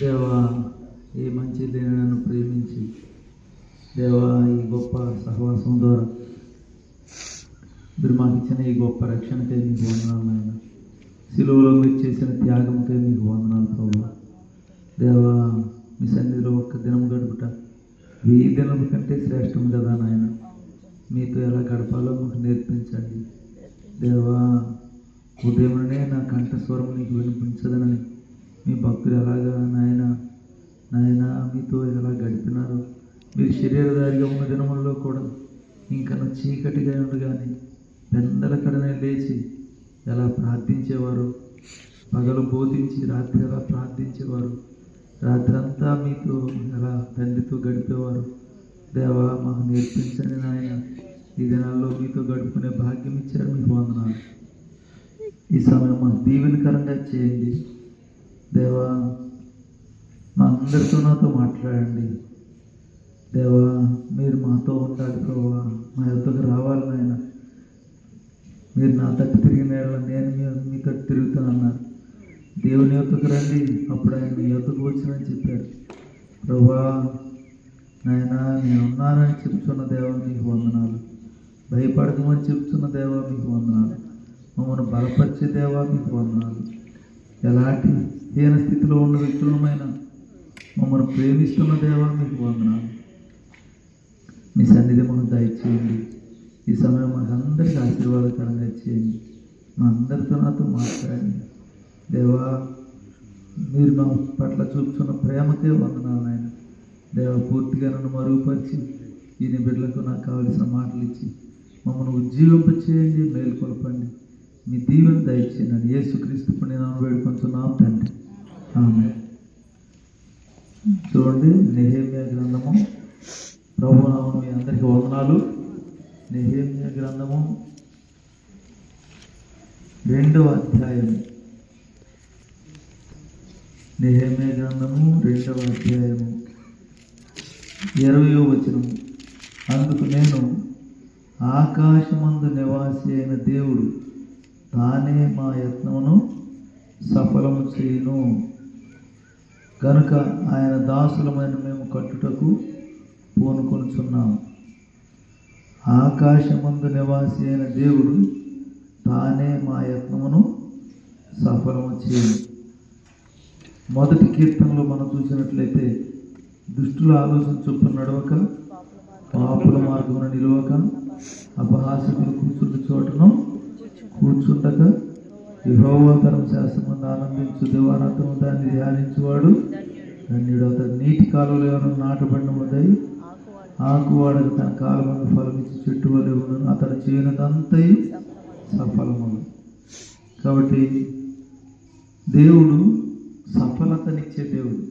దేవా, ఈ మంచి దేని నన్ను ప్రేమించి దేవా, ఈ గొప్ప సహవాసం ద్వారా మీరు మాకు ఇచ్చిన ఈ గొప్ప రక్షణకై మీకు వందనాలు నాయన. సిలువలో మీరు చేసిన త్యాగంకై మీకు వందనాలు ప్రభువా. దేవా, మీ సన్నిధిలో ఒక్క దినం గడుపుట 1000 దినముల కంటే శ్రేష్టం కదా నాయన. మీతో ఎలా గడపాలో మాకు నేర్పించండి దేవా. ఉదయమునే నా కంఠస్వరం నీకు వినిపించదనని మీ భక్తులు ఎలాగా నాయన మీతో ఎలా గడిపినారో, మీరు శరీరధారిగా ఉన్న దినములలో కూడా ఇంకా చీకటిగా ఉండగానే పెందల కడనే లేచి ఎలా ప్రార్థించేవారు, పగలు బోధించి రాత్రి ఎలా ప్రార్థించేవారు, రాత్రి అంతా మీతో ఎలా తండ్రితో గడిపేవారు. దేవా, మాకు నేర్పించండి నాయన. ఈ దినాల్లో మీతో గడుపుకునే భాగ్యం ఇచ్చారు, మీకు వందనాలు. ఈ సమయం మాకు దీవెనకరంగా చేయండి దేవా. మా అందరితో నాతో మాట్లాడండి దేవా. మీరు మాతో ఉండాలి ప్రభువా. మా యొద్దకు రావాలి నాయన. మీరు నా తట్టు తిరిగిన నేను మీ తట్టు తిరుగుతానన్నారు. దేవుని యొద్దకు రండి, అప్పుడు ఆయన మీ యొద్దకు వచ్చినని చెప్పారు ప్రభువా. నాయన, నేనున్నానని చెప్తున్న దేవా మీకు వందనాలు. భయపడకమని చెప్తున్న దేవా మీకు వందనాలు. మమ్మల్ని బలపరిచే దేవా మీకు వందనాలు. ఎలాంటి హీన స్థితిలో ఉన్న వ్యక్తులమైన మమ్మల్ని ప్రేమిస్తున్న దేవా మీకు వందనాలు. మీ సన్నిధి మనం దయచేయండి. ఈ సమయం మాకు అందరికీ ఆశీర్వాదకరంగా చేయండి. మా అందరితో నాతో మాట్లాడండి దేవా. మీరు మా పట్ల చూపుతున్న ప్రేమకే వందనాలు నాయన. దేవా, పూర్తిగా నన్ను మరుగుపరిచి ఈయన బిడ్డలకు నాకు కావలసిన మాటలు ఇచ్చి మమ్మల్ని ఉజ్జీవింపచేయండి, మేల్కొల్పండి. మీ దీవెన దయచేయండి. యేసుక్రీస్తు నేను వేడుకొంచున్నాం తండ్రి, ఆమేన్. చూడండి, నెహెమ్యా గ్రంథము, ప్రభునామమున మీ అందరికీ వందనాలు. నెహెమ్యా గ్రంథము 2వ అధ్యాయము. నెహెమ్యా గ్రంథము 2వ అధ్యాయము 20వ వచనం. అందుకు నేను, ఆకాశమందు నివాసి అయిన దేవుడు తానే మా యత్నమును సఫలము చేయును కనుక ఆయన దాసులమైన మేము కట్టుటకు పూనుకొనుచున్నాము. ఆకాశమందు నివాసి అయిన దేవుడు తానే మా యత్నమును సఫలము చేయును. మొదటి కీర్తనలో మనం చూసినట్లయితే, దుష్టుల ఆలోచన చొప్పున నడవక, పాపుల మార్గమున నిలవక, అపహాసకులు కూర్చున్న చోటను కూర్చుండక, యెహోవా ధర్మశాస్త్రమందు ఆనందించు దివారాత్రము దాన్ని ధ్యానించువాడు ధన్యుడు. అతడు నీటి కాలువలో ఏమైనా నాటబడిన వదై ఆకువాడక తన కాలమందు ఫలమిచ్చి చెట్టు వలె ఉండును. అతడు చేయనదంతయు సఫలములు. కాబట్టి దేవుడు సఫలతనిచ్చే దేవుడు.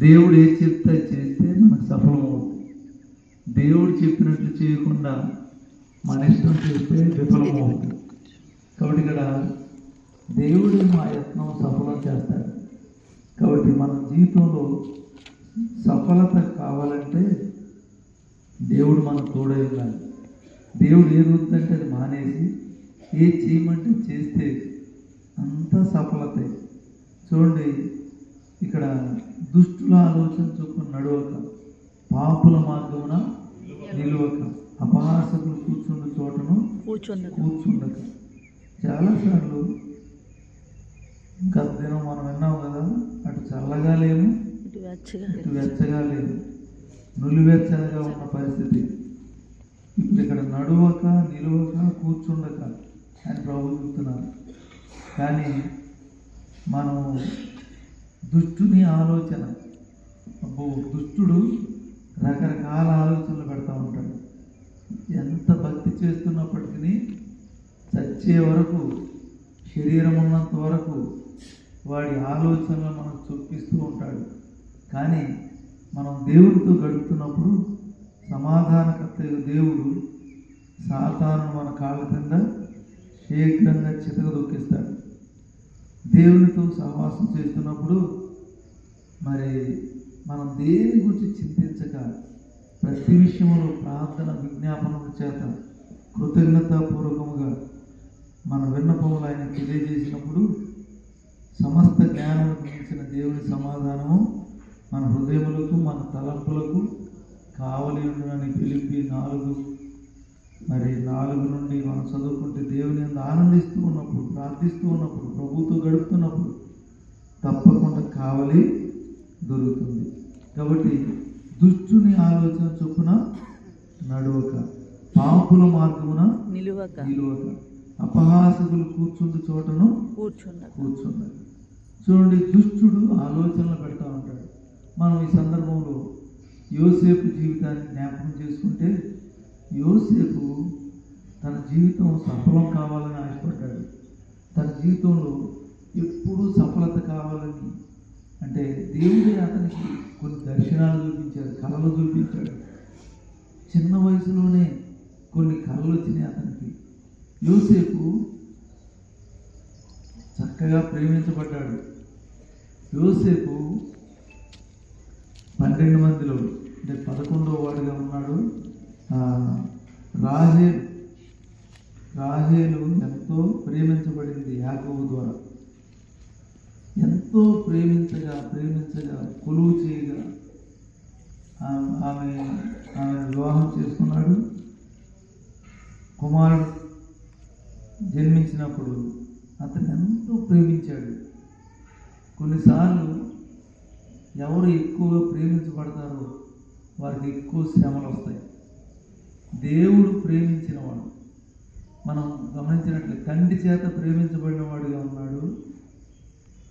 దేవుడు ఏది చెప్తే చేస్తే మనకు సఫలమవుతుంది. దేవుడు చెప్పినట్లు చేయకుండా మన ఇష్టం చేస్తే విఫలమవుతుంది. కాబట్టి ఇక్కడ దేవుడు మా యత్నం సఫలం చేస్తాడు. కాబట్టి మన జీవితంలో సఫలత కావాలంటే దేవుడు మనకు తోడై ఉండాలి. దేవుడు ఏది వద్దంటే అది మానేసి ఏది చేయమంటే చేస్తే అంతా సఫలతే. చూడండి, ఇక్కడ దుష్టుల ఆలోచన చొప్పున నడవక, పాపుల మార్గమున నిలవక, అపహాసకులు కూర్చున్న చోటను కూర్చుండక. చాలాసార్లు గత దినం మనం విన్నాం కదా, అటు చల్లగా లేము, ఇటు వెచ్చగా లేము, నులివెచ్చగా ఉన్న పరిస్థితి. ఇప్పుడు ఇక్కడ నడువక, నిలవక, కూర్చుండక అని ప్రభు చెప్తున్నారు. కానీ మనము దుష్టుని ఆలోచన, దుష్టుడు రకరకాల ఆలోచనలు పెడతా ఉంటాడు. ఎంత భక్తి చేస్తున్నప్పటికీ చచ్చే వరకు, శరీరం ఉన్నంత వరకు వాడి ఆలోచనలు మనకు చూపిస్తూ ఉంటాడు. కానీ మనం దేవుడితో గడుపుతున్నప్పుడు సమాధానకర్త దేవుడు సాతాను మన కాళ్ళ కింద శీఘ్రంగా చితకదొక్కిస్తాడు. దేవునితో సహవాసం చేస్తున్నప్పుడు మరి మనం దేని గురించి చింతించక ప్రతి విషయంలో ప్రార్థన విజ్ఞాపనల చేత కృతజ్ఞతాపూర్వకముగా మన విన్నపములు ఆయన తెలియజేసినప్పుడు సమస్త జ్ఞానములకు మించిన దేవుని సమాధానము మన హృదయములకు మన తలంపులకు కావలి ఉండునని ఫిలిప్పి 4 నుండి మనం చదువుకుంటే దేవుని యందు ఆనందిస్తూ ఉన్నప్పుడు, ప్రార్థిస్తూ ఉన్నప్పుడు, ప్రభువుతో గడుపుతున్నప్పుడు తప్పకుండా కావలి దొరుకుతుంది. కాబట్టి దుష్టుని ఆలోచన చొప్పున నడువక, పాపుల మార్గమున నిలువక, అపహాసకులు కూర్చుండు చోటను కూర్చున్నారు. చూడండి, దుష్టుడు ఆలోచనలు పెడతా ఉంటాడు. మనం ఈ సందర్భంలో యోసేపు జీవితాన్ని జ్ఞాపకం చేసుకుంటే, యోసేపు తన జీవితం సఫలం కావాలని ఆశపడ్డాడు. తన జీవితంలో ఎప్పుడూ సఫలత కావాలని, అంటే దేవుడే అతనికి కొన్ని దర్శనాలు చూపించాడు, కళలు చూపించాడు. చిన్న వయసులోనే కొన్ని కళలు వచ్చినాయి అతనికి. యోసేపు చక్కగా ప్రేమించబడ్డాడు. యోసేపు 12 మందిలో అంటే 11వ వాడిగా ఉన్నాడు. రాహేలు ఎంతో ప్రేమించబడింది యాకోబు ద్వారా. ఎంతో ప్రేమించగా కొలువు చేయగా ఆమె వివాహం చేసుకున్నాడు. కుమారుడు జన్మించినప్పుడు అతను ఎంతో ప్రేమించాడు. కొన్నిసార్లు ఎవరు ఎక్కువగా ప్రేమించబడతారో వారికి ఎక్కువ శ్రమలు వస్తాయి. దేవుడు ప్రేమించిన వాడు, మనం గమనించినట్లే తండ్రి చేత ప్రేమించబడిన వాడిగా ఉన్నాడు.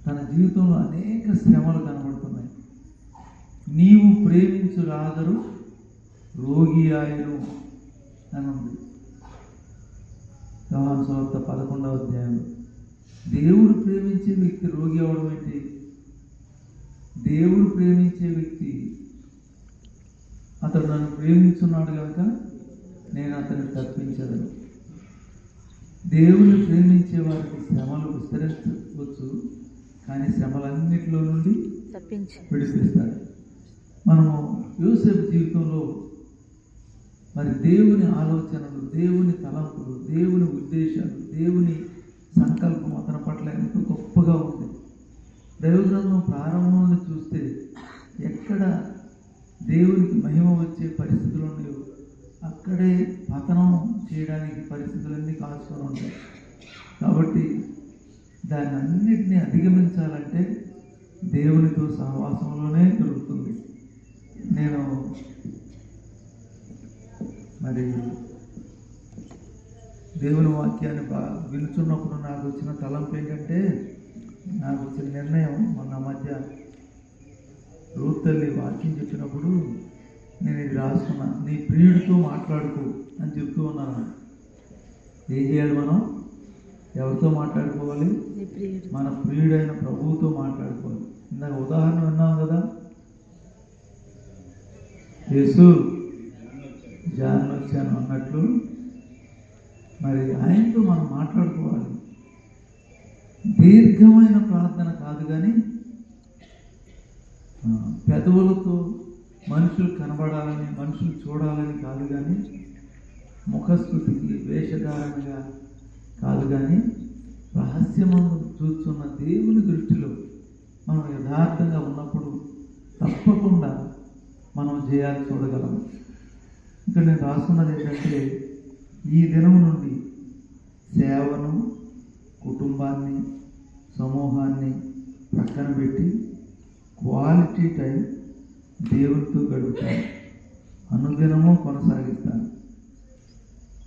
తన జీవితంలో అనేక శ్రమలు కనబడుతున్నాయి. నీవు ప్రేమించు రాజరు రోగి ఆయను అని ఉంది యోహాను సువార్త 11వ అధ్యాయంలో. దేవుడు ప్రేమించే వ్యక్తి రోగి అవడం ఏంటి? దేవుడు ప్రేమించే వ్యక్తి అతడు నన్ను ప్రేమించున్నాడు కనుక నేను అతన్ని తప్పించదను. దేవుని ప్రేమించే వారికి శ్రమలు విస్తరించవచ్చు, కానీ శ్రమలన్నిటిలో నుండి విడిపిస్తాడు. మనము యోసేపు జీవితంలో మరి దేవుని ఆలోచనలు, దేవుని తలంపులు, దేవుని ఉద్దేశాలు, దేవుని సంకల్పం అతని పట్ల ఎంతో గొప్పగా ఉంది. దైవగ్రంథం ప్రారంభం నుండి చూస్తే ఎక్కడ దేవునికి మహిమ వచ్చే పరిస్థితులు ఉన్నాయో అక్కడే పతనం చేయడానికి పరిస్థితులన్నీ కాచుకొని ఉంటాయి. కాబట్టి దాన్ని అన్నిటినీ అధిగమించాలంటే దేవునితో సహవాసంలోనే దొరుకుతుంది. నేను మరి దేవుని వాక్యాన్ని వినుచున్నప్పుడు నాకు వచ్చిన తలంపు ఏంటంటే, నాకు వచ్చిన నిర్ణయం మొన్న మధ్య రూత్ తల్లి వాక్యం చెప్పినప్పుడు నేను ఇది రాసుకున్నా, నీ ప్రియుడితో మాట్లాడుకో అని చెప్తూ ఉన్నాను. ఏం చేయాలి మనం? ఎవరితో మాట్లాడుకోవాలి? మన ప్రియుడైన ప్రభువుతో మాట్లాడుకోవాలి. ఇందాక ఉదాహరణ విన్నాం కదా, యేసు జాన్ వచ్చాను అన్నట్లు మరి ఆయనతో మనం మాట్లాడుకోవాలి. దీర్ఘమైన ప్రార్థన కాదు, కానీ పెదవులతో మనుషులు కనబడాలని, మనుషులు చూడాలని కాదు, కానీ ముఖస్థుతికి వేషధారణగా కాదు, కానీ రహస్యమందు చూస్తున్న దేవుని దృష్టిలో మనం యథార్థంగా ఉన్నప్పుడు తప్పకుండా మనం జయాన్ని చూడగలము. ఇక్కడ నేను రాసుకున్నది ఏంటంటే, ఈ దినం నుండి సేవను, కుటుంబాన్ని, సమూహాన్ని పక్కన పెట్టి క్వాలిటీ టైం దేవునితో గడుపుతాను, అనుదినము కొనసాగిస్తాను.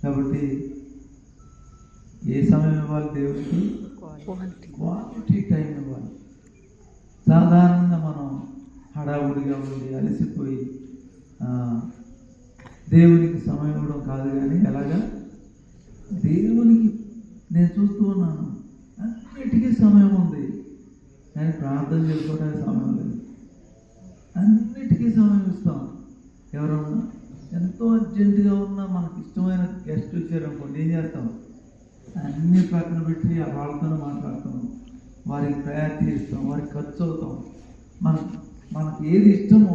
కాబట్టి ఏ సమయం ఇవ్వాలి? దేవునికి క్వాలిటీ టైం ఇవ్వాలి. సాధారణంగా మనం హడావుడిగా ఉండి అలసిపోయి దేవునికి సమయం ఇవ్వడం కాదు, కానీ ఎలాగా దేవునికి నేను చూస్తూ ఉన్నాను, అన్నిటికీ సమయం ఉంది, కానీ ప్రార్థన చేసుకోవడానికి సమయం లేదు. అన్నిటికీ సమయం ఇస్తాం. ఎవరన్నా ఎంతో అర్జెంటుగా ఉన్నా మనకి ఇష్టమైన గెస్ట్ వచ్చారనుకోండి, ఏం చేస్తాం? అన్నీ పక్కన పెట్టి వాళ్ళతోనే మాట్లాడతాం, వారికి ప్రయారిటీ ఇస్తాం, వారికి ఖర్చు అవుతాం. మనకి ఏది ఇష్టమో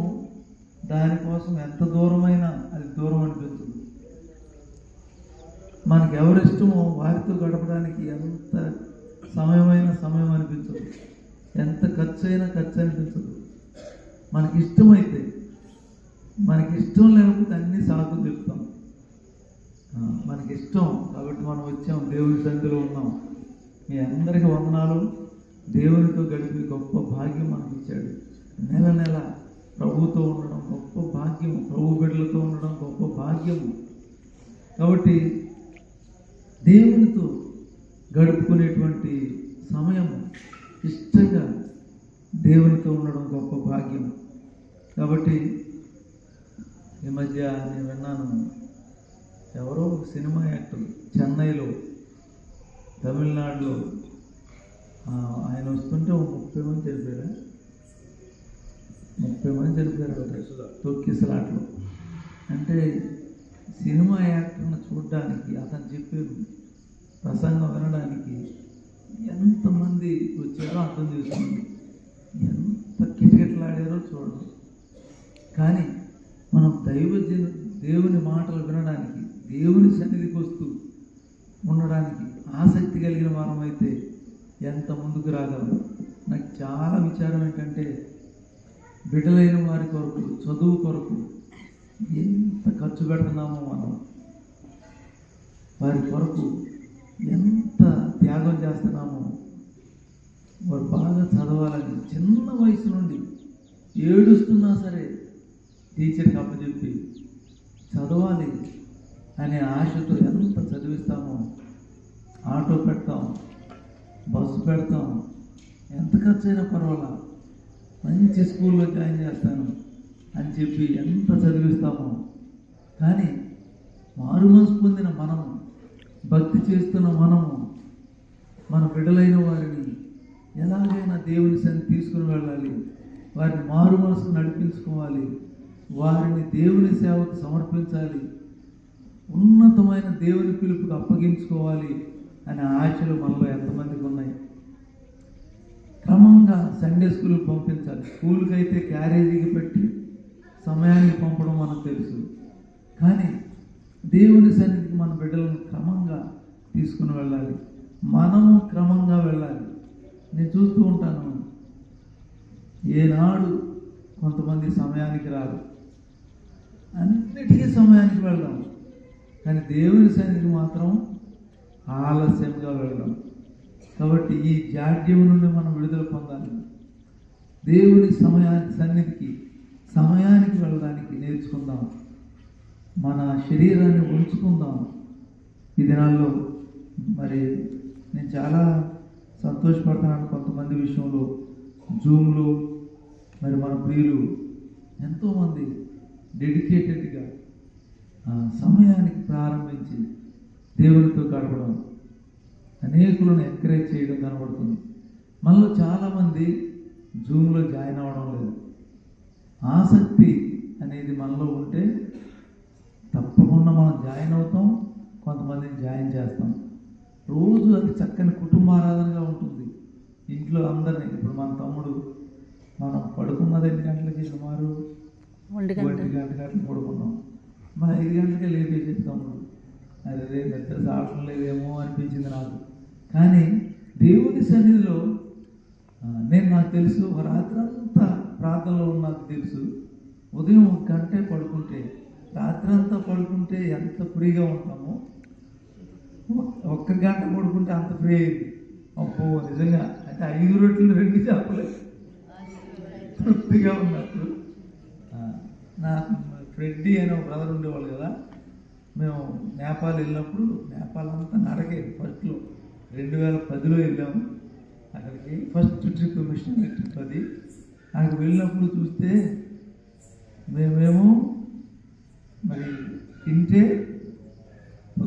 దానికోసం ఎంత దూరమైనా అది దూరం అనిపించదు. మనకి ఎవరిష్టమో వారితో గడపడానికి ఎంత సమయం అనిపించదు. ఎంత ఖర్చు అయినా ఖర్చు అనిపించదు. మనకి ఇష్టమైతే, మనకి ఇష్టం లేకపోతే అన్ని సాకులు చెప్తాం. మనకి ఇష్టం కాబట్టి మనం వచ్చాం, దేవుని సన్నిధిలో ఉన్నాం. మీ అందరికీ వందనాలు. దేవునితో గడిపి గొప్ప భాగ్యం మనకి ఇచ్చాడు. నెల నెల ప్రభువుతో ఉండడం గొప్ప భాగ్యం, ప్రభు బిడ్డలతో ఉండడం గొప్ప భాగ్యము. కాబట్టి దేవునితో గడుపుకునేటువంటి సమయము, ఇష్టంగా దేవునితో ఉండడం గొప్ప భాగ్యం. కాబట్టి ఈ మధ్య నేను విన్నాను, ఎవరో సినిమా యాక్టర్ చెన్నైలో, తమిళనాడులో ఆయన వస్తుంటే 30 మంది చనిపోయారు. 30 మంది చనిపోయారు తొక్కిసలాట్లో. అంటే సినిమా యాక్టర్ని చూడడానికి, అతను చెప్పే ప్రసంగం వినడానికి ఎంతమంది వచ్చారో అర్థం చేసుకోండి. ఎంత కిటకిటలాడారో చూడండి. కానీ మనం దేవుని మాటలు వినడానికి, దేవుని సన్నిధికి వస్తూ ఉండడానికి ఆసక్తి కలిగిన వారమైతే ఎంత ముందుకు రాగలరు. నాకు చాలా విచారం ఏంటంటే, బిడ్డలైన వారి కొరకు, చదువు కొరకు ఎంత ఖర్చు పెడుతున్నామో మనం, వారి కొరకు ఎంత త్యాగం చేస్తున్నామో. వారు బాగా చదవాలని చిన్న వయసు నుండి ఏడుస్తున్నా సరే టీచర్కి అప్పచెప్పి చదవాలి అనే ఆశతో ఎంత చదివిస్తామో. ఆటో పెడతాం, బస్సు పెడతాం, ఎంత ఖర్చు అయినా పర్వాలా, మంచి స్కూల్లో జాయిన్ చేస్తాను అని చెప్పి ఎంత చదివిస్తామో. కానీ మారు మనసు పొందిన మనము, భక్తి చేస్తున్న మనము, మన బిడ్డలైన వారిని ఎలాగైనా దేవుని సన్ని తీసుకుని వెళ్ళాలి, వారిని మారు మనసుకు నడిపించుకోవాలి, వారిని దేవుని సేవకు సమర్పించాలి, ఉన్నతమైన దేవుని పిలుపుకు అప్పగించుకోవాలి అనే ఆశలు మనలో ఎంతమందికి ఉన్నాయి. క్రమంగా సండే స్కూల్కి పంపించాలి. స్కూల్కి అయితే క్యారేజీకి పెట్టి సమయానికి పంపడం మనకు తెలుసు. కానీ దేవుని సన్నిధికి మన బిడ్డలను క్రమంగా తీసుకుని వెళ్ళాలి, మనము క్రమంగా వెళ్ళాలి. నేను చూస్తూ ఉంటాను, ఏనాడు కొంతమంది సమయానికి రారు, అన్నిటికీ సమయానికి వెళ్దాం, కానీ దేవుని సన్నిధికి మాత్రం ఆలస్యంగా వెళ్దాం. కాబట్టి ఈ జాడ్యం నుండి మనం విడుదల పొందాలి. దేవుని సన్నిధికి సమయానికి వెళ్ళడానికి నేర్చుకుందాం. మన శరీరాన్ని ఉంచుకుందాం. ఈ దినాల్లో మరి నేను చాలా సంతోషపడుతున్నాను కొంతమంది విషయంలో. జూమ్లో మరి మన ప్రియులు ఎంతోమంది డెడికేటెడ్గా సమయానికి ప్రారంభించి దేవునితో గడపడం, అనేకులను ఎంకరేజ్ చేయడం కనబడుతుంది. మనలో చాలామంది జూమ్లో జాయిన్ అవ్వడం లేదు. ఆసక్తి అనేది మనలో ఉంటే తప్పకుండా మనం జాయిన్ అవుతాం, కొంతమందిని జాయిన్ చేస్తాం. రోజు అది చక్కని కుటుంబారాధనగా ఉంటుంది. ఇంట్లో అందరినీ, ఇప్పుడు మన తమ్ముడు మనం పడుకున్నది 8 గంటలకి, సుమారు 1 గంటలకు పడుకున్నాం. మన 5 గంటలకే లేపేసేది తమ్ముడు. అదే నిద్ర సాగడం లేదేమో అనిపించింది నాకు. కానీ దేవుని సన్నిధిలో నాకు తెలుసు, ఒక రాత్రంతా ప్రార్థనలో నాకు తెలుసు. ఉదయం 1 గంటే పడుకుంటే, రాత్రంతా పడుకుంటే ఎంత ఫ్రీగా ఉంటామో, 1 గంట పడుకుంటే అంత ఫ్రీ అయింది. అబ్బో నిజంగా అంటే 5 రొట్టెలు 2 చేపలు తృప్తిగా ఉన్నట్టు. నా ఫ్రెడ్డీ అనే ఒక బ్రదర్ ఉండేవాళ్ళు కదా, మేము నేపాల్ వెళ్ళినప్పుడు, నేపాల్ అంతా నడకేది. ఫస్ట్లో 2010లో వెళ్ళాము అక్కడికి, ఫస్ట్ ట్రిప్, మిషనరీ ట్రిప్ అది. అక్కడికి వెళ్ళినప్పుడు చూస్తే మేమేమో మరి తింటే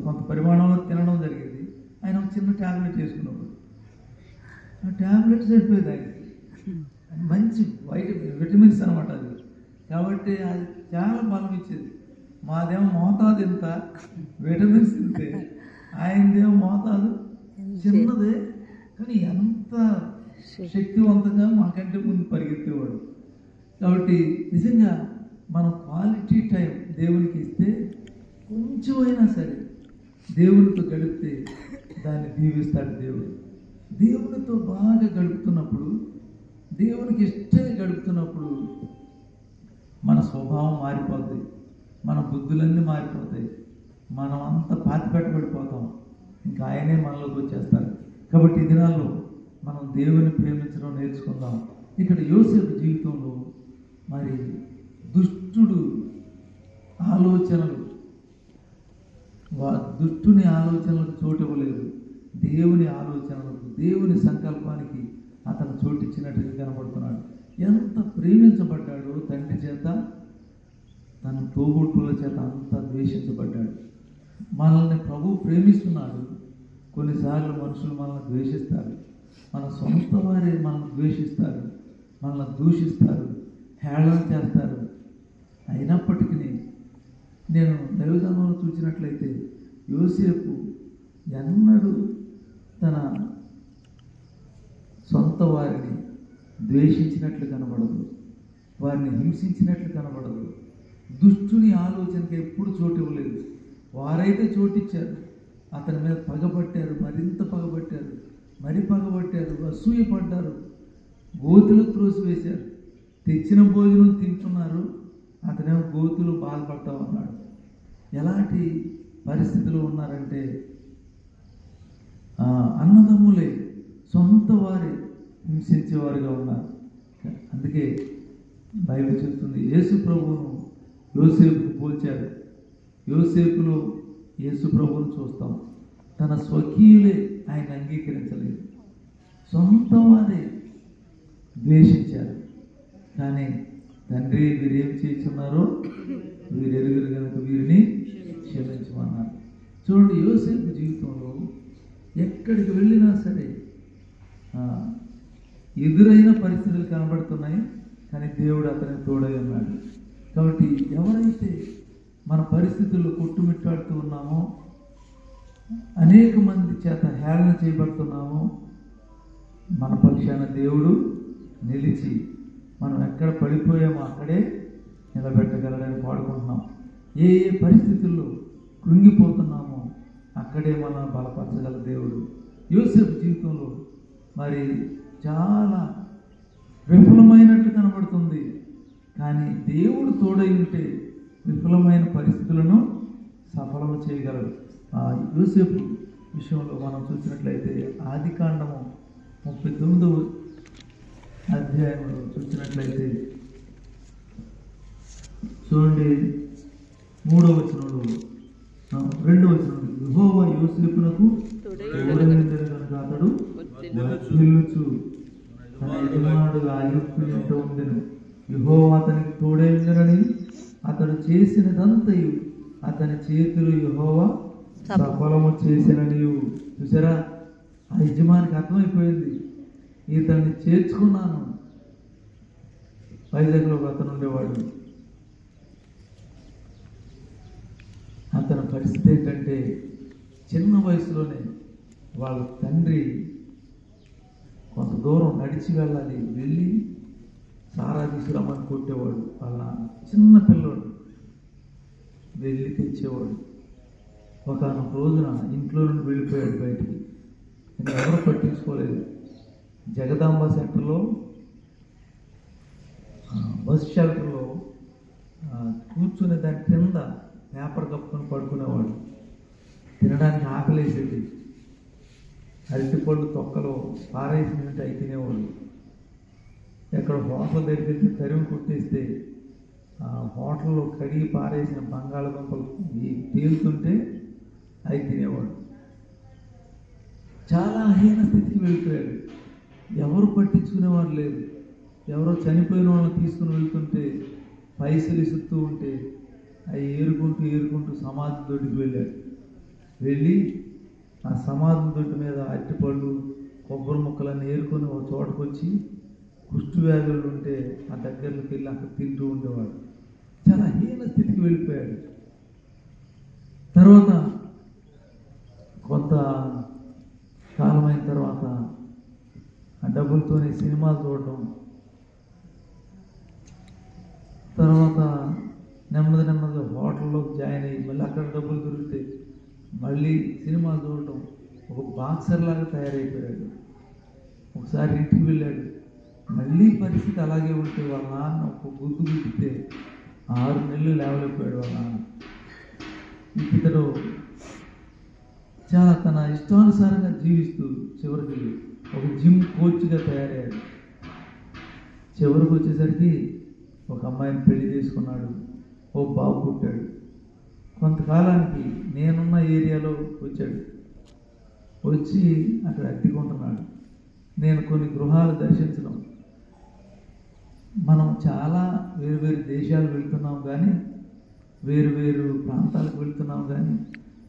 కొంత పరిమాణంలో తినడం జరిగేది. ఆయన ఒక చిన్న ట్యాబ్లెట్ చేసుకున్నప్పుడు ఆ ట్యాబ్లెట్ సరిపోయేది ఆయనకి. మంచి విటమిన్స్ అనమాట అది. కాబట్టి అది చాలా బలం ఇచ్చేది. మాదేమో మోతాదు ఎంత, విటమిన్స్ ఇంతే. ఆయనదేమో మోతాదు చిన్నదే, కానీ ఎంత శక్తివంతంగా మాకంటే ముందు పరిగెత్తేవాడు. కాబట్టి నిజంగా మనం క్వాలిటీ టైం దేవునికి ఇస్తే, కొంచెమైనా సరే దేవునితో గడిపితే దాన్ని దీవిస్తాడు దేవుడు. దేవునితో బాగా గడుపుతున్నప్పుడు దేవునికి ఇష్టంగా గడుపుతున్నప్పుడు మన స్వభావం మారిపోద్ది, మన బుద్ధులన్నీ మారిపోతాయి, మనం అంతా పాతిపెట్టబడిపోతాం, ఇంకా ఆయనే మనలోకి వచ్చేస్తారు. కాబట్టి ఈ దినాల్లో మనం దేవుని ప్రేమించడం నేర్చుకుందాం. ఇక్కడ యోసేపు జీవితంలో మరి దుష్టుడు ఆలోచనలు, దుష్టుని ఆలోచనలకు చోటు ఇవ్వలేదు. దేవుని ఆలోచనలకు, దేవుని సంకల్పానికి అతను చోటిచ్చినట్టుగా కనబడుతున్నాడు. ఎంత ప్రేమించబడ్డాడో తండ్రి చేత, తన తోబుట్టుల చేత అంత ద్వేషించబడ్డాడు. మనల్ని ప్రభువు ప్రేమిస్తున్నాడు. కొన్నిసార్లు మనుషులు మనల్ని ద్వేషిస్తారు, మన సొంత వారే మనల్ని ద్వేషిస్తారు, మనల్ని దూషిస్తారు, హేళన చేస్తారు. అయినప్పటికీ నేను దైవజనంలో చూసినట్లయితే యోసేపు ఎన్నడూ తన సొంత వారిని ద్వేషించినట్లు కనబడదు, వారిని హింసించినట్లు కనబడదు. దుష్టుని ఆలోచనకి ఎప్పుడు చోటు ఇవ్వలేదు. వారైతే చోటిచ్చారు, అతని మీద పగబట్టారు, మరింత పగబట్టారు, మరి పగబట్టారు, అసూయపడ్డారు, గోతులు త్రోసివేశారు. తెచ్చిన భోజనం తింటున్నారు, అతనేమో గోతులు బాధపడతా ఉన్నాడు. ఎలాంటి పరిస్థితులు ఉన్నారంటే అన్నదమ్ములే సొంత వారి హింసించేవారుగా ఉన్నారు. అందుకే బైబిల్ చెప్తుంది, యేసు ప్రభువును యోసేపుకు పోల్చారు. యోసేపులో యేసు ప్రభువును చూస్తాం. తన స్వకీయులే ఆయన అంగీకరించలేదు, సొంత వారే ద్వేషించారు. కానీ తండ్రి వీరేం చేస్తున్నారో వీరు ఎరుగురు కనుక వీరిని క్షమించమన్నారు. చూడండి, యోసేపు జీవితంలో ఎక్కడికి వెళ్ళినా సరే ఎదురైన పరిస్థితులు కనబడుతున్నాయి, కానీ దేవుడు అతనికి తోడై ఉన్నాడు. కాబట్టి ఎవరైతే మన పరిస్థితుల్లో కొట్టుమిట్టాడుతూ ఉన్నామో, అనేక మంది చేత హేళన చేయబడుతున్నామో, మన పక్షాన దేవుడు నిలిచి మనం ఎక్కడ పడిపోయామో అక్కడే నిలబెట్టగలడని పాడుకుంటున్నాం. ఏ ఏ పరిస్థితుల్లో కృంగిపోతున్నామో అక్కడే మనం బలపరచగల దేవుడు. యోసేపు జీవితంలో మరి చాలా విఫలమైనట్టు కనబడుతుంది, కానీ దేవుడు తోడై ఉంటే విఫలమైన పరిస్థితులను సఫలం చేయగలడు. యోసేపు విషయంలో మనం చూసినట్లయితే ఆదికాండము 39వ అధ్యాయంలో చూసినట్లయితే చూడండి, 3వ వచనంలో 2వ వచనంలో యెహోవా యోసేపునకు తోడైయుండెను కనుక అతడు వర్ధిల్లుచు తన యజమానుడుగా ఐగుప్తు ఇంట ఉండెను. యెహోవా అతనికి తోడైయుండెనని అతడు చేసినదంతయు అతని చేతులు యెహోవా సఫలము చేసినని. చూసారా, ఆ యజమానికి అర్థమైపోయింది, ఇతన్ని చేర్చుకున్నాను. వైజాగ్లో అతను ఉండేవాడు. అతని పరిస్థితి ఏంటంటే చిన్న వయసులోనే వాళ్ళ తండ్రి కొంత దూరం నడిచి వెళ్ళాలి, వెళ్ళి సారా తీసుకురమ్మని కొట్టేవాడు. వాళ్ళ చిన్న పిల్లోడు వెళ్ళి తెచ్చేవాడు. ఒకనొక రోజున ఇంట్లో నుండి వెళ్ళిపోయాడు బయటికి, ఎవరు పట్టించుకోలేదు. జగదాంబ సెంటర్లో బస్ షెల్టర్లో కూర్చునే దాని కింద పేపర్ కప్పుకొని పడుకునేవాడు. తినడానికి ఆకలేసేది, అరటిపళ్ళు తొక్కలో పారేసినట్టు అయి తినేవాడు. ఎక్కడ హోటల్ దగ్గరికి తరిమి కొట్టేస్తే ఆ హోటల్లో కడిగి పారేసిన బంగాళదుంపలు తేలుతుంటే అవి తినేవాడు. చాలా హీన స్థితికి వెళ్ళిపోయాడు. ఎవరు పట్టించుకునేవారు లేరు. ఎవరో చనిపోయిన వాళ్ళని తీసుకుని వెళ్తుంటే పైసలు ఇసుతూ ఉంటే అవి ఏరుకుంటూ సమాధి దొడ్డికి వెళ్ళాడు. వెళ్ళి ఆ సమాధి దొడ్డి మీద అరటిపళ్ళు కొబ్బరి ముక్కలన్నీ ఏరుకొని ఒక చోటకు వచ్చి కుష్టు వ్యాధులు ఉంటే ఆ దగ్గరలోకి వెళ్ళి అక్కడ తింటూ ఉండేవాడు. చాలా హీన స్థితికి వెళ్ళిపోయాడు. తర్వాత కొంత కాలమైన తర్వాత ఆ డబ్బులతోనే సినిమాలు చూడటం, తర్వాత నెమ్మదిగా హోటల్లోకి జాయిన్ అయ్యి మళ్ళీ అక్కడ డబ్బులు దొరికితే మళ్ళీ సినిమాలు చూడటం, ఒక బాక్సర్ లాగా తయారైపోయాడు. ఒకసారి ఇంటికి వెళ్ళాడు. మళ్ళీ పరిస్థితి అలాగే ఉంటే వాళ్ళ నాన్న ఒక గుద్దు గుద్దితే 6 నెలలు లేవలేకపోయాడు వాళ్ళ నాన్న. ఇతడు చాలా తన ఇష్టానుసారంగా జీవిస్తూ చివరికి ఒక జిమ్ కోచ్గా తయారయ్యాడు. చివరికి వచ్చేసరికి ఒక అమ్మాయిని పెళ్లి చేసుకున్నాడు, ఓ బాబు పుట్టాడు. కొంతకాలానికి నేనున్న ఏరియాలో వచ్చాడు. వచ్చి అక్కడ అద్దెకుంటున్నాడు. నేను కొన్ని గృహాలు దర్శించడం, మనం చాలా వేరు వేరు దేశాలు వెళ్తున్నాం కానీ, వేరు వేరు ప్రాంతాలకు వెళ్తున్నాం కానీ,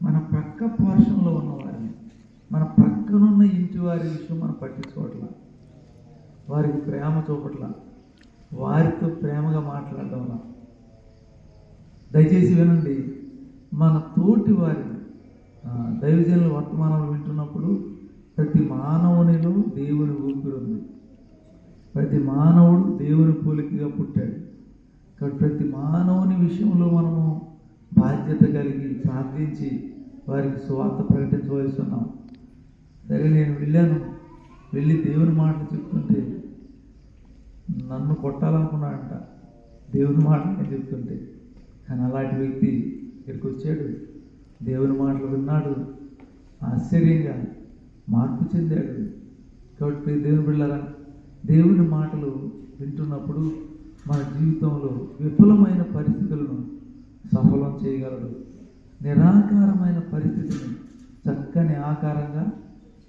మన ప్రక్క పోర్షన్లో ఉన్నవారిని, మన ప్రక్కనున్న ఇంటి వారి విషయం మనం పట్టించుకోవట్లా, వారికి ప్రేమ చూపట్లా, వారితో ప్రేమగా మాట్లాడడం. దయచేసి వినండి, మన తోటి వారిని దైవజనుల వర్తమానాలు వింటున్నప్పుడు ప్రతి మానవునిలో దేవుని ఊపిరి ఉంది. ప్రతి మానవుడు దేవుని పోలికగా పుట్టాడు. కాబట్టి ప్రతి మానవుని విషయంలో మనము బాధ్యత కలిగి ప్రార్థించి వారికి సువార్త ప్రకటించవలసి ఉన్నాం. సరే, నేను వెళ్ళి దేవుని మాటలు చెప్తుంటే నన్ను కొట్టాలనుకున్నాడంట దేవుని మాటలు నేను చెప్తుంటే. కానీ అలాంటి వ్యక్తి ఇక్కడికి వచ్చాడు, దేవుని మాటలు విన్నాడు, ఆశ్చర్యంగా మార్పు చెందాడు. కాబట్టి దేవుని బిడ్డలారా, దేవుని మాటలు వింటున్నప్పుడు మన జీవితంలో విఫలమైన పరిస్థితులను సఫలం చేయగలడు. నిరాకారమైన పరిస్థితిని చక్కని ఆకారంగా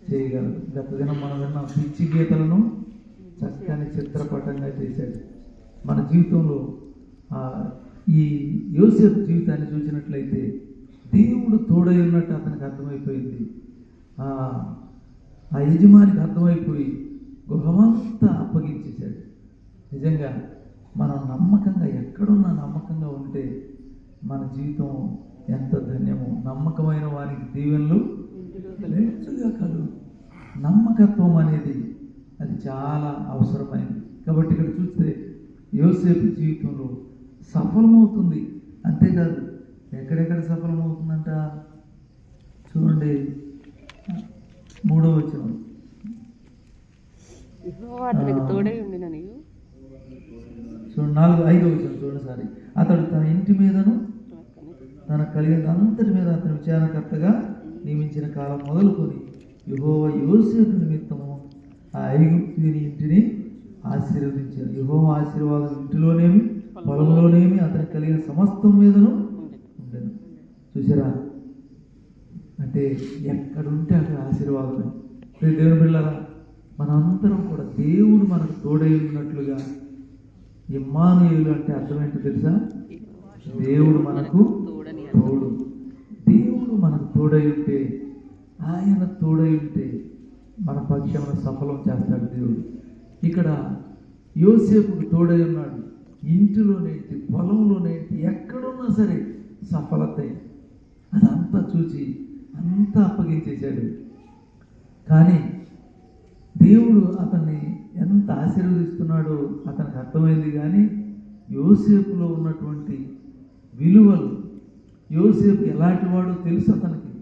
చేయగలడు. గత దినం మనం విన్న పిచ్చి గీతలను చక్కని చిత్రపటంగా చేశాడు. మన జీవితంలో ఈ యోసేపు జీవితాన్ని చూసినట్లయితే దేవుడు తోడై ఉన్నట్టు అతనికి అర్థమైపోయింది. ఆ యజమానికి అర్థమైపోయి గృహమంతా అప్పగించేశాడు. నిజంగా మనం నమ్మకంగా ఎక్కడున్నా నమ్మకంగా ఉంటే మన జీవితం ఎంత ధన్యమో. నమ్మకమైన వారికి దీవెనలు లేచుగా కలుగు. నమ్మకత్వం అనేది అది చాలా అవసరమైంది. కాబట్టి ఇక్కడ చూస్తే యోసేపు జీవితంలో సఫలమవుతుంది. అంతేకాదు, ఎక్కడెక్కడ సఫలమవుతుందంట చూడండి, 3వ వచనం. చూడండి 5వ వచనం చూడండి. సారి అతడు తన ఇంటి మీదను తన కలిగిన అంతటి మీద అతను విచారణకర్తగా నియమించిన కాలం మొదలుకొని యెహోవా యోసేపు నిమిత్తము ఆ ఐగుప్తుని ఇంటిని ఆశీర్వదించారు. యెహోవా ఆశీర్వాదం ఇంటిలోనేమి పొలంలోనేమి అతనికి కలిగిన సమస్తం మీదను ఉండేది. చూసారా, అంటే ఎక్కడుంటే అక్కడ ఆశీర్వాదమే. దేవుని బిడ్డలారా, మనందరం కూడా దేవుడు మనకు తోడై ఉన్నట్లుగా, ఇమ్మానుయేలు అంటే అర్థం ఏంటో తెలుసా? దేవుడు మనకు తోడు. దేవుడు మనకు తోడై ఉంటే, ఆయన తోడై ఉంటే మన పక్షాన సఫలం చేస్తాడు దేవుడు. ఇక్కడ యోసేపుకు తోడై ఉన్నాడు. ఇంటిలోనేంటి, పొలంలోనేంటి, ఎక్కడున్నా సరే సఫలత. అదంతా చూసి అంతా అప్పగించేశాడు. కానీ దేవుడు అతన్ని ఎంత ఆశీర్వదిస్తున్నాడో అతనికి అర్థమైంది. కానీ యోసేపులో ఉన్నటువంటి విలువలు, యోసేపు ఎలాంటి వాడో తెలుసు అతనికి.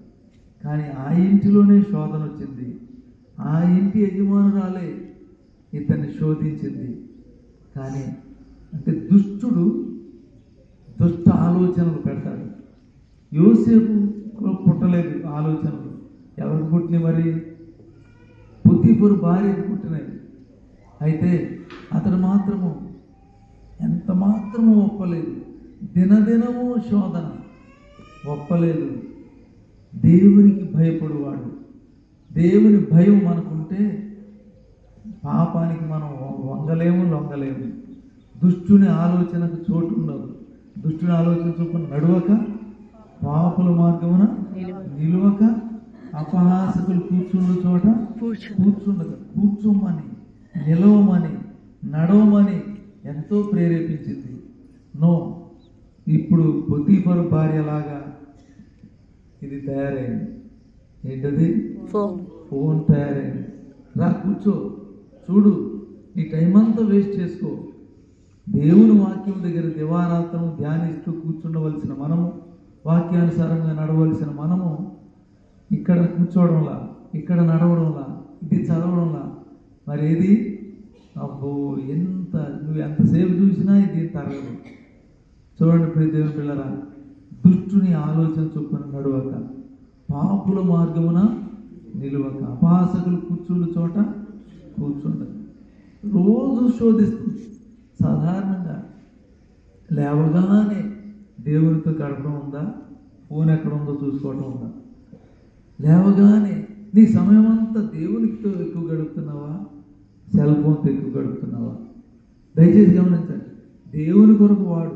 కానీ ఆ ఇంటిలోనే శోధన వచ్చింది. ఆ ఇంటి యజమానురాలే ఇతన్ని శోధించింది. కానీ అంటే దుష్టుడు దుష్ట ఆలోచనలు పెడతాడు. యోసేపు పుట్టలేదు ఆలోచనలు. ఎవరికి పుట్టినాయి మరి? పొతీఫరు భార్యకు పుట్టినాయి. అయితే అతను మాత్రము ఎంత మాత్రము ఒప్పలేదు. దినదినము శోధన, ఒప్పలేదు. దేవునికి భయపడువాడు. దేవుని భయం మనకుంటే పాపానికి మనం వంగలేము, లొంగలేము. దుష్టుని ఆలోచనకు చోటు ఉండదు. దుష్టుని ఆలోచన చొప్పున నడవక, పాపుల మార్గమున నిలువక, అపహాసకులు కూర్చుండు చోట కూర్చుండక, కూర్చోమని, నిలవమని, నడవమని ఎంతో ప్రేరేపించింది. ఇప్పుడు పొతీఫరు భార్యలాగా ఇది తయారైంది. ఏంటది? ఫోన్ తయారైంది. రా కూర్చో, చూడు, నీ టైం అంతా వేస్ట్ చేసుకో. దేవుని వాక్యం దగ్గర దివారాత్రం ధ్యానిస్తూ కూర్చుండవలసిన మనము, వాక్యానుసారంగా నడవలసిన మనము ఇక్కడ కూర్చోవడంలా, ఇక్కడ నడవడంలా, ఇది చదవడంలా, మరి ఏది అహో నువ్వు ఎంతసేపు చూసినా ఇది తరగదు. చూడండి ప్రియ దేవుని పిల్లరా, దుష్టుని ఆలోచన చొప్పున నడువక, పాపుల మార్గమున నిలువక, అపహాసకులు కూర్చుండు చోట కూర్చుండదు. రోజు శోధిస్తుంది. సాధారణంగా లేవగానే దేవునితో గడపడం ఉందా, ఫోన్ ఎక్కడ ఉందో చూసుకోవటం ఉందా? లేవగానే నీ సమయం అంతా దేవునితో ఎక్కువ గడుపుతున్నావా, సెల్ ఫోన్తో ఎక్కువ గడుపుతున్నావా? దయచేసి గమనించండి. దేవుని కొరకు వాడు.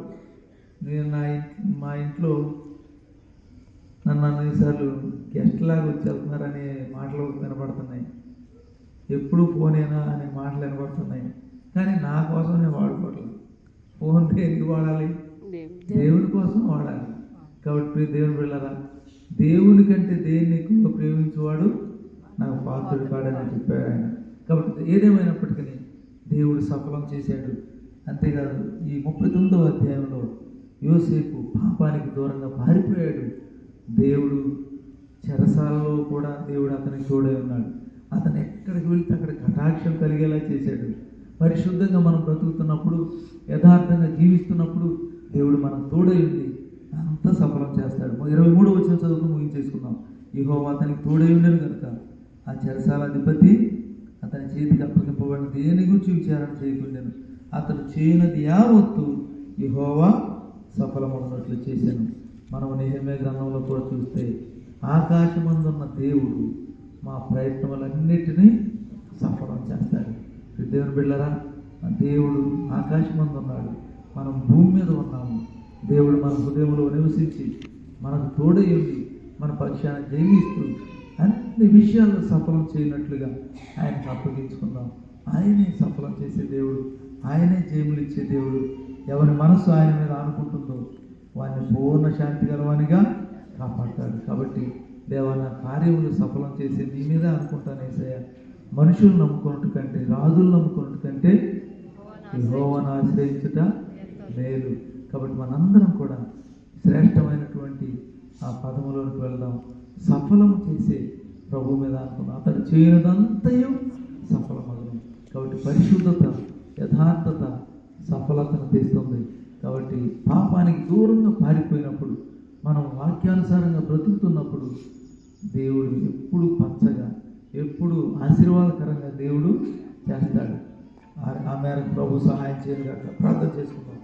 నేను మా ఇంట్లో నన్ను అన్నిసార్లు గెస్ట్ లాగా వచ్చి వెళ్తున్నారనే మాటలు వినపడుతున్నాయి. ఎప్పుడు ఫోనేనా అనే మాటలు వినపడుతున్నాయి. కానీ నా కోసం నేను వాడుకోవట్లేదు. ఫోన్ దేనికి వాడాలి? దేవుని కోసం వాడాలి. కాబట్టి దేవుని బిడ్డలారా, దేవుని కంటే దేన్ని ఎక్కువ ప్రేమించేవాడు నాకు పాత్రుడు కాడని చెప్పాడు ఆయన. కాబట్టి ఏదేమైనప్పటికీ దేవుడు సఫలం చేశాడు. అంతేకాదు, ఈ 39వ అధ్యాయంలో యోసేపు పాపానికి దూరంగా పారిపోయాడు. దేవుడు చెరసాలలో కూడా దేవుడు అతనికి తోడై ఉన్నాడు. అతను ఎక్కడికి వెళ్తే అక్కడ కటాక్షం కలిగేలా చేశాడు. పరిశుద్ధంగా మనం బ్రతుకుతున్నప్పుడు, యథార్థంగా జీవిస్తున్నప్పుడు దేవుడు మనం తోడై ఉంది అంతా సఫలం చేస్తాడు. 23వ వచనం చదువుకుని ముగించేసుకుందాం. యెహోవా అతనికి తోడై ఉండేది కనుక ఆ చెరసాల అధిపతి అతని చేతికి అప్పగింపబడిన దేని గురించి విచారణ చేయకుండాను. అతడు చేయనది యావత్తు యెహోవా సఫలమవునట్లు చేశాను. మనం నెహెమ్యా గ్రంథంలో కూడా చూస్తే, ఆకాశమందున్న దేవుడు మా ప్రయత్నములన్నిటినీ సఫలం చేస్తాడు. దేవుని బిడ్డలారా, దేవుడు ఆకాశమందు ఉన్నాడు, మనం భూమి మీద ఉన్నాము. దేవుడు మన హృదయంలో నివసించి మనకు తోడై ఉండి మన పక్షాన జయిస్తూ అన్ని విషయాల్లో సఫలం చేయనట్లుగా ఆయనకు అప్పగించుకుందాం. ఆయనే సఫలం చేసే దేవుడు, ఆయనే జయములు ఇచ్చే దేవుడు. ఎవరి మనసు ఆయన మీద ఆనుకుంటుందో వారిని పూర్ణ శాంతి గలవానిగా కాపాడతాడు. కాబట్టి దేవా, నా కార్యములు సఫలం చేసి నీ మీదే అనుకుంటాను యేసయ్య. మనుషులు నమ్ముకున్నట్టు కంటే, రాజులు నమ్ముకున్నట్టు కంటే యెహోవాను ఆశ్రయించుట మేలు. కాబట్టి మనందరం కూడా శ్రేష్టమైనటువంటి ఆ పదములోకి వెళ్దాం. సఫలం చేసే ప్రభు మీద అనుకున్నాం. అతడు చేయనిదంతయు సఫలమగును. కాబట్టి పరిశుద్ధత, యథార్థత సఫలతను తెస్తుంది. కాబట్టి పాపానికి దూరంగా పారిపోయినప్పుడు, మనం వాక్యానుసారంగా బ్రతుకుతున్నప్పుడు దేవుడు ఎప్పుడు పచ్చగా, ఎప్పుడు ఆశీర్వాదకరంగా దేవుడు చేస్తాడు. ఆ మేరకు ప్రభు సహాయం చేయగా ప్రార్థన చేసుకుందాం.